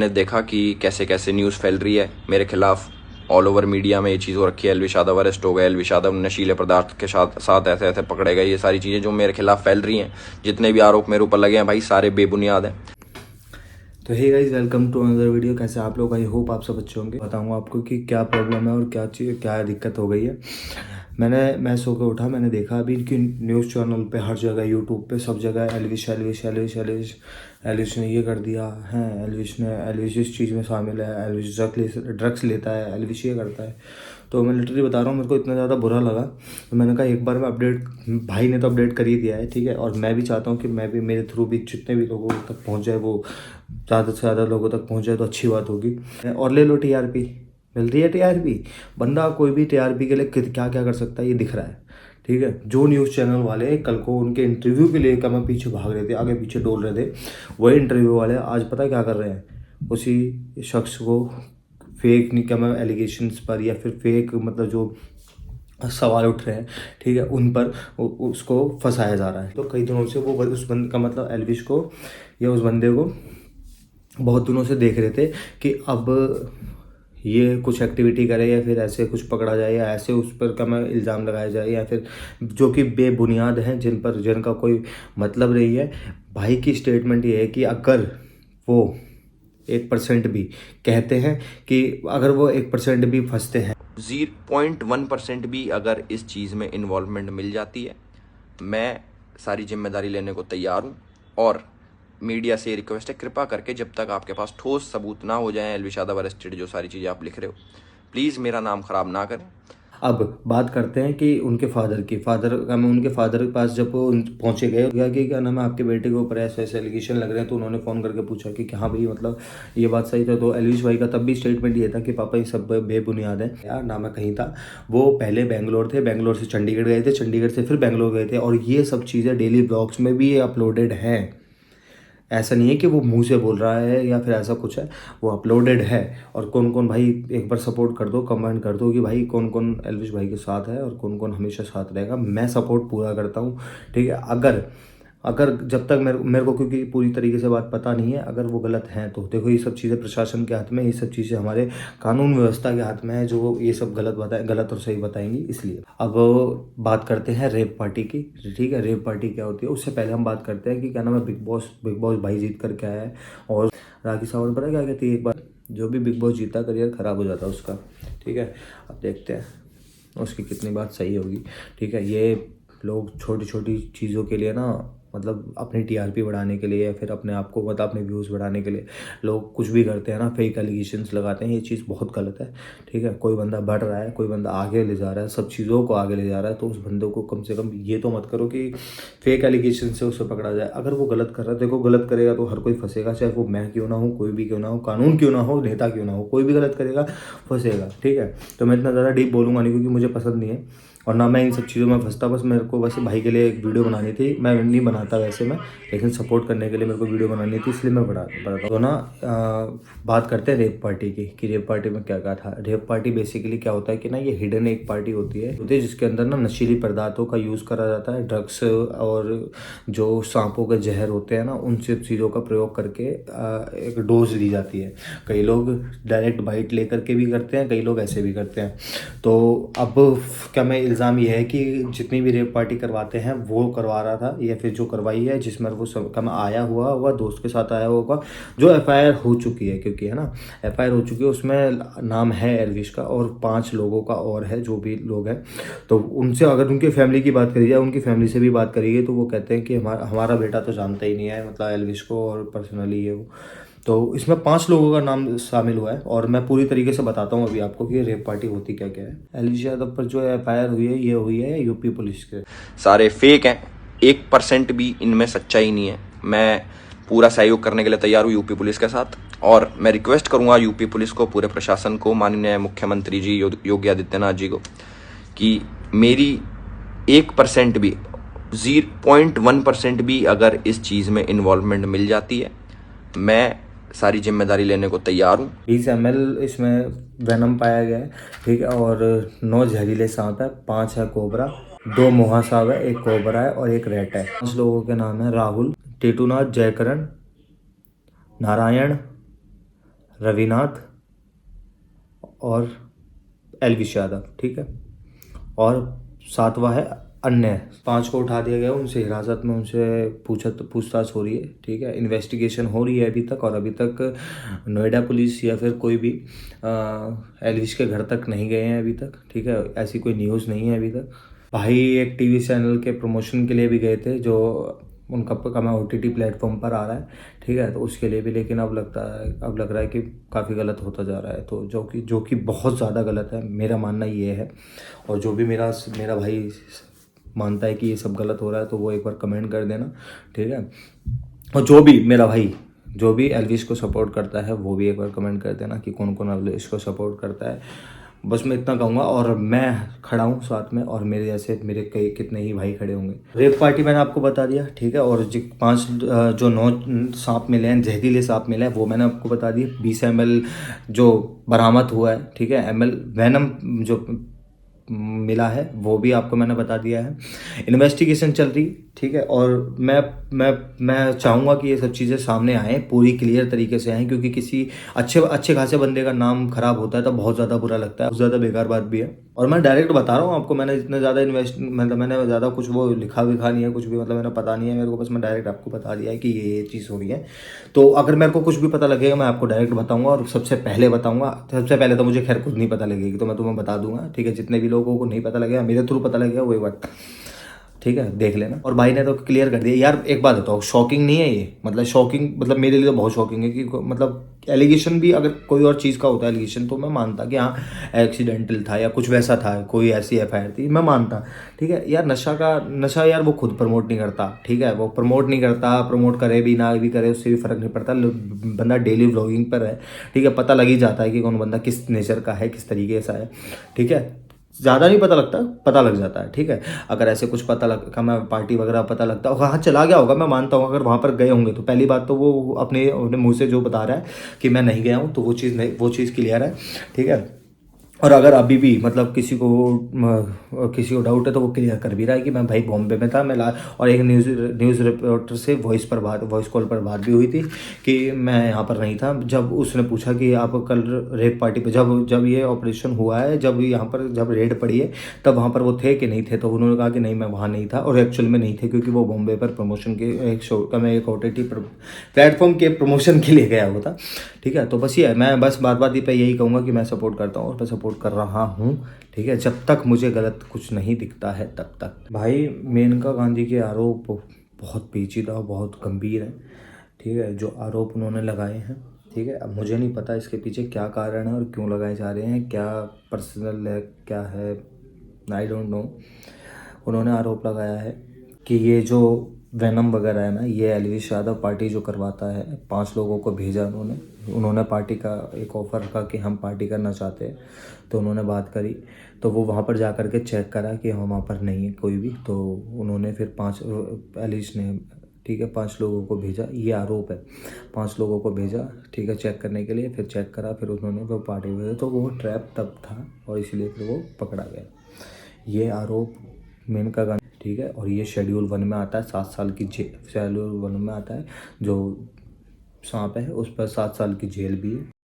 ने देखा कि कैसे कैसे न्यूज़ फैल रही है मेरे खिलाफ। ऑल ओवर मीडिया में ये चीज़ हो रखी है, एलविश यादव अरेस्ट हो गए, एलविश यादव नशीले पदार्थ के साथ ऐसे ऐसे पकड़े गए। ये सारी चीज़ें जो मेरे खिलाफ फैल रही हैं, जितने भी आरोप मेरे ऊपर लगे हैं भाई, सारे बेबुनियाद हैं। तो hey guys, welcome to another video. कैसे आप लोग? आई होप आप सब अच्छे होंगे। बताऊंगा आपको कि क्या प्रॉब्लम है और क्या दिक्कत हो गई है। मैं सो के उठा, मैंने देखा अभी कि न्यूज़ चैनल पे हर जगह, यूट्यूब पे सब जगह एलविश एलविश एलविश एलविश एलविश ने ये कर दिया है, एलविश इस चीज़ में शामिल है, एलविश ड्रग्स लेता है, एलविश ये करता है। तो मैं लिटरली बता रहा हूँ, मेरे को इतना ज़्यादा बुरा लगा। तो मैंने कहा एक बार मैं अपडेट, भाई ने तो अपडेट कर ही दिया है, ठीक है, और मैं भी चाहता हूँ कि मैं भी, मेरे थ्रू भी जितने भी लोगों तक पहुँच जाए, वो ज़्यादा से ज़्यादा लोगों तक पहुँच जाए तो अच्छी बात होगी। और ले लो टीआरपी, मिल रही है टीआरपी। बंदा कोई भी टीआरपी के लिए क्या क्या कर सकता है ये दिख रहा है, ठीक है। जो न्यूज़ चैनल वाले कल को उनके इंटरव्यू के लिए मैं पीछे भाग रहे थे, आगे पीछे डोल रहे थे, वही इंटरव्यू वाले आज पता है क्या कर रहे हैं? उसी शख्स को फेक निकम्मा एलिगेशंस पर, या फिर फेक मतलब जो सवाल उठ रहे हैं, ठीक है, उन पर उसको फंसाया जा रहा है। तो कई दिनों से वो उस बंदे का मतलब एलविश को या उस बंदे को बहुत दिनों से देख रहे थे कि अब ये कुछ एक्टिविटी करे या फिर ऐसे कुछ पकड़ा जाए या ऐसे उस पर का मैं इल्ज़ाम लगाया जाए, या फिर जो कि बेबुनियाद हैं, जिनका कोई मतलब नहीं है। भाई की स्टेटमेंट ये है कि अगर वो 1% भी कहते हैं कि अगर वो 1% भी फंसते हैं, 0.1% भी अगर इस चीज़ में इन्वॉल्वमेंट मिल जाती है, मैं सारी जिम्मेदारी लेने को तैयार हूँ। और मीडिया से रिक्वेस्ट है, कृपा करके जब तक आपके पास ठोस सबूत ना हो जाए एलविश यादव अरेस्टेड, जो सारी चीज़ें आप लिख रहे हो, प्लीज़ मेरा नाम ख़राब ना करें। अब बात करते हैं कि उनके फादर की। उनके फादर के पास जब वो पहुंचे गए, क्या कि क्या नाम है, आपके बेटे के ऊपर ऐसे ऐसे एलिगेशन लग रहे हैं, तो उन्होंने फ़ोन करके पूछा कि हाँ भाई, मतलब ये बात सही था। तो एलविश भाई का तब भी स्टेटमेंट ये था कि पापा ये सब बेबुनियाद है यार, ना मैं कहीं था। वो पहले बेंगलोर थे, बेंगलोर से चंडीगढ़ गए थे, चंडीगढ़ से फिर बेंगलोर गए थे, और ये सब चीज़ें डेली ब्लॉग्स में भी अपलोडेड हैं। ऐसा नहीं है कि वो मुंह से बोल रहा है या फिर ऐसा कुछ है, वो अपलोडेड है। और कौन कौन भाई, एक बार सपोर्ट कर दो, कमेंट कर दो कि भाई कौन कौन एलविश भाई के साथ है और कौन कौन हमेशा साथ रहेगा। मैं सपोर्ट पूरा करता हूँ, ठीक है। अगर अगर जब तक मेरे को, क्योंकि पूरी तरीके से बात पता नहीं है, अगर वो गलत हैं तो देखो, ये सब चीज़ें प्रशासन के हाथ में, ये सब चीज़ें हमारे कानून व्यवस्था के हाथ में है, जो ये सब गलत और सही बताएंगी। इसलिए अब बात करते हैं रेप पार्टी की, ठीक है। रेप पार्टी क्या होती है, उससे पहले हम बात करते हैं कि क्या नाम है, बिग बॉस भाई जीत कर क्या है। और राखी सावंत पता है क्या कहती है? एक बार जो भी बिग बॉस जीता, करियर ख़राब हो जाता है उसका, ठीक है। अब देखते हैं उसकी कितनी बात सही होगी, ठीक है। ये लोग छोटी छोटी चीज़ों के लिए ना, मतलब अपनी टीआरपी बढ़ाने के लिए या फिर अपने आप को, मतलब अपने व्यूज़ बढ़ाने के लिए लोग कुछ भी करते हैं ना, फेक एलिगेशंस लगाते हैं। ये चीज़ बहुत गलत है, ठीक है। कोई बंदा बढ़ रहा है, कोई बंदा आगे ले जा रहा है, सब चीज़ों को आगे ले जा रहा है, तो उस बंदे को कम से कम ये तो मत करो कि फेक एलिगेशन से उसे पकड़ा जाए। अगर वो गलत कर रहा है, देखो गलत करेगा तो हर कोई फंसेगा, चाहे वो मैं क्यों ना हूँ, कोई भी क्यों ना हो, कानून क्यों ना हो, नेता क्यों ना हो, कोई भी गलत करेगा फंसेगा, ठीक है। तो मैं इतना ज़्यादा डीप बोलूँगा नहीं, क्योंकि मुझे पसंद नहीं है और ना मैं इन सब चीज़ों में फंसता। बस मेरे को बस भाई के लिए एक वीडियो बनानी थी, मैं नहीं बनाता वैसे मैं, लेकिन सपोर्ट करने के लिए मेरे को वीडियो बनानी थी, इसलिए मैं बनाता हूँ। तो ना बात करते हैं रेप पार्टी की, कि रेप पार्टी में क्या क्या था। रेप पार्टी बेसिकली क्या होता है कि ना, ये हिडन एक पार्टी होती है जिसके अंदर ना नशीली पदार्थों का यूज़ करा जाता है, ड्रग्स और जो सांपों के जहर होते हैं ना, उन सब चीज़ों का प्रयोग करके एक डोज ली जाती है। कई लोग डायरेक्ट बाइट लेकर के भी करते हैं, कई लोग ऐसे भी करते हैं। तो अब क्या मैं, इल्ज़ाम ये है कि जितनी भी रेप पार्टी करवाते हैं वो करवा रहा था, या फिर जो करवाई है, जिसमें वो सब कम आया हुआ होगा, दोस्त के साथ आया होगा, जो एफआईआर हो चुकी है, क्योंकि है ना, एफआईआर हो चुकी है, उसमें नाम है एलविश का और 5 लोगों का और है, जो भी लोग हैं। तो उनसे अगर उनकी फैमिली की बात करी जाए, उनकी फैमिली से भी बात करी गई, तो वो कहते हैं कि हमारा बेटा तो जानता ही नहीं है, मतलब एलविश को, और पर्सनली ये वो। तो इसमें 5 लोगों का नाम शामिल हुआ है, और मैं पूरी तरीके से बताता हूँ अभी आपको कि ये रेप पार्टी होती क्या क्या है। एलविश यादव पर जो एफआईआर हुई है, ये हुई है यूपी पुलिस के। सारे फेक हैं, 1% भी इनमें सच्चाई नहीं है। मैं पूरा सहयोग करने के लिए तैयार हूँ यूपी पुलिस के साथ, और मैं रिक्वेस्ट करूँगा यूपी पुलिस को, पूरे प्रशासन को, माननीय मुख्यमंत्री जी योगी आदित्यनाथ जी को, कि मेरी 1% भी, 0.1% भी अगर इस चीज़ में इन्वॉल्वमेंट मिल जाती है, मैं सारी जिम्मेदारी लेने को तैयार हूँ। 20 ml इसमें वेनम पाया गया है, ठीक है, और 9 जहरीले सांप है, 5 है कोबरा, 2 मोहा सांप है, 1 कोबरा है और 1 रैट है। 5 लोगों के नाम है: राहुल, टेटूनाथ, जयकरण, नारायण, रविनाथ और एलविश यादव, ठीक है। और सातवां है अन्य। 5 को उठा दिया गया, उनसे हिरासत में, उनसे पूछताछ हो रही है, ठीक है। इन्वेस्टिगेशन हो रही है अभी तक, और अभी तक नोएडा पुलिस या फिर कोई भी एलविश के घर तक नहीं गए हैं अभी तक, ठीक है। ऐसी कोई न्यूज़ नहीं है अभी तक। भाई एक टीवी चैनल के प्रमोशन के लिए भी गए थे, जो उनका कमा OTT प्लेटफॉर्म पर आ रहा है, ठीक है। तो उसके लिए भी, लेकिन अब लग रहा है कि काफ़ी गलत होता जा रहा है, तो जो कि बहुत ज़्यादा गलत है, मेरा मानना ये है। और जो भी मेरा भाई मानता है कि ये सब गलत हो रहा है, तो वो एक बार कमेंट कर देना, ठीक है। और जो भी मेरा भाई जो भी एलविश को सपोर्ट करता है, वो भी एक बार कमेंट कर देना कि कौन कौन एलविश को सपोर्ट करता है। बस मैं इतना कहूँगा, और मैं खड़ा हूँ साथ में, और मेरे जैसे मेरे कई कितने ही भाई खड़े होंगे। रेप पार्टी मैंने आपको बता दिया, ठीक है। और जो 5 जो 9 सांप मिले हैं, जहरीले सांप मिले हैं, वो मैंने आपको बता दिए। 20 ml जो बरामद हुआ है, ठीक है, ml वेनम जो मिला है, वो भी आपको मैंने बता दिया है। इन्वेस्टिगेशन चल रही, ठीक है। और मैं चाहूँगा कि ये सब चीज़ें सामने आएँ, पूरी क्लियर तरीके से आएँ, क्योंकि किसी अच्छे खासे बंदे का नाम खराब होता है तो बहुत ज़्यादा बुरा लगता है, बहुत ज़्यादा बेकार बात भी है। और मैं डायरेक्ट बता रहा हूँ आपको, मैंने इतना ज़्यादा मैंने ज़्यादा कुछ वो लिखा विखा नहीं है कुछ भी, मतलब मैंने पता नहीं है मेरे को, बस मैं डायरेक्ट आपको बता दिया है कि ये चीज़ हो रही है। तो अगर मेरे को कुछ भी पता लगेगा, मैं आपको डायरेक्ट बताऊँगा, और सबसे पहले बताऊँगा। सबसे पहले तो मुझे खैर खुद नहीं पता लगेगी, तो मैं तुम्हें बता दूंगा, ठीक है। जितने भी लोगों को नहीं पता लगेगा, मेरे थ्रू पता लगेगा, वही बात, ठीक है, देख लेना। और भाई ने तो क्लियर कर दिया यार। एक बात बताओ, शॉकिंग नहीं है ये? मतलब शॉकिंग, मतलब मेरे लिए तो बहुत शॉकिंग है कि मतलब एलिगेशन भी अगर कोई और चीज़ का होता है एलिगेशन, तो मैं मानता कि हाँ एक्सीडेंटल था या कुछ वैसा था, कोई ऐसी FIR थी, मैं मानता, ठीक है। यार नशा यार वो खुद प्रमोट नहीं करता, ठीक है। वो प्रमोट नहीं करता, प्रमोट करे भी ना भी करे, उससे भी फ़र्क नहीं पड़ता। बंदा डेली व्लॉगिंग पर है, ठीक है, पता लग ही जाता है कि कौन बंदा किस नेचर का है, किस तरीके से है, ठीक है। ज़्यादा नहीं पता लगता, पता लग जाता है, ठीक है। अगर ऐसे कुछ पता लग का, मैं पार्टी वगैरह पता लगता होगा, हाँ चला गया होगा, मैं मानता हूँ। अगर वहाँ पर गए होंगे तो पहली बात तो वो अपने मुंह से जो बता रहा है कि मैं नहीं गया हूँ, तो वो चीज़ क्लियर है, ठीक है। और अगर अभी भी मतलब किसी को डाउट है, तो वो क्लियर कर भी रहा है कि मैं भाई बॉम्बे में था, और एक न्यूज़ रिपोर्टर से वॉइस कॉल पर बात भी हुई थी कि मैं यहाँ पर नहीं था। जब उसने पूछा कि आप कल रेप पार्टी पे, जब ये ऑपरेशन हुआ है, जब रेड पड़ी है, तब वहाँ पर वो थे कि नहीं थे, तो उन्होंने कहा कि नहीं मैं वहाँ नहीं था, और एक्चुअल में नहीं थे, क्योंकि वो बॉम्बे पर प्रमोशन के एक शो का, मैं एक OTT प्लेटफॉर्म के प्रमोशन के लिए गया हुआ था, ठीक है। तो बस ये है, मैं बस बात पे यही कहूँगा कि मैं सपोर्ट करता हूँ, और मैं सपोर्ट कर रहा हूँ, ठीक है। जब तक मुझे गलत कुछ नहीं दिखता है तब तक। भाई मेनका गांधी के आरोप बहुत पेचीदा, बहुत गंभीर है, ठीक है, जो आरोप उन्होंने लगाए हैं, ठीक है। अब मुझे नहीं पता इसके पीछे क्या कारण है और क्यों लगाए जा रहे हैं, क्या पर्सनल है, क्या है, आई डोंट नो। उन्होंने आरोप लगाया है कि ये जो वेनम वगैरह है ना, ये एलविश यादव पार्टी जो करवाता है, 5 लोगों को भेजा उन्होंने पार्टी का एक ऑफ़र रखा कि हम पार्टी करना चाहते हैं, तो उन्होंने बात करी, तो वो वहाँ पर जा कर के चेक करा कि हम वहाँ पर नहीं है कोई भी, तो उन्होंने फिर 5 एलिश ने, ठीक है, 5 लोगों को भेजा, ये आरोप है। 5 लोगों को भेजा, ठीक है, चेक करने के लिए, फिर चेक करा, फिर उन्होंने वो पार्टी भेजा, तो वो ट्रैप तब था, और इसलिए फिर वो पकड़ा गया। ये आरोप मेनका गांधी, ठीक है। और ये शेड्यूल 1 में आता है, 7 साल की जेल, शेड्यूल 1 में आता है, जो सांप है उस पर 7 साल की जेल भी है।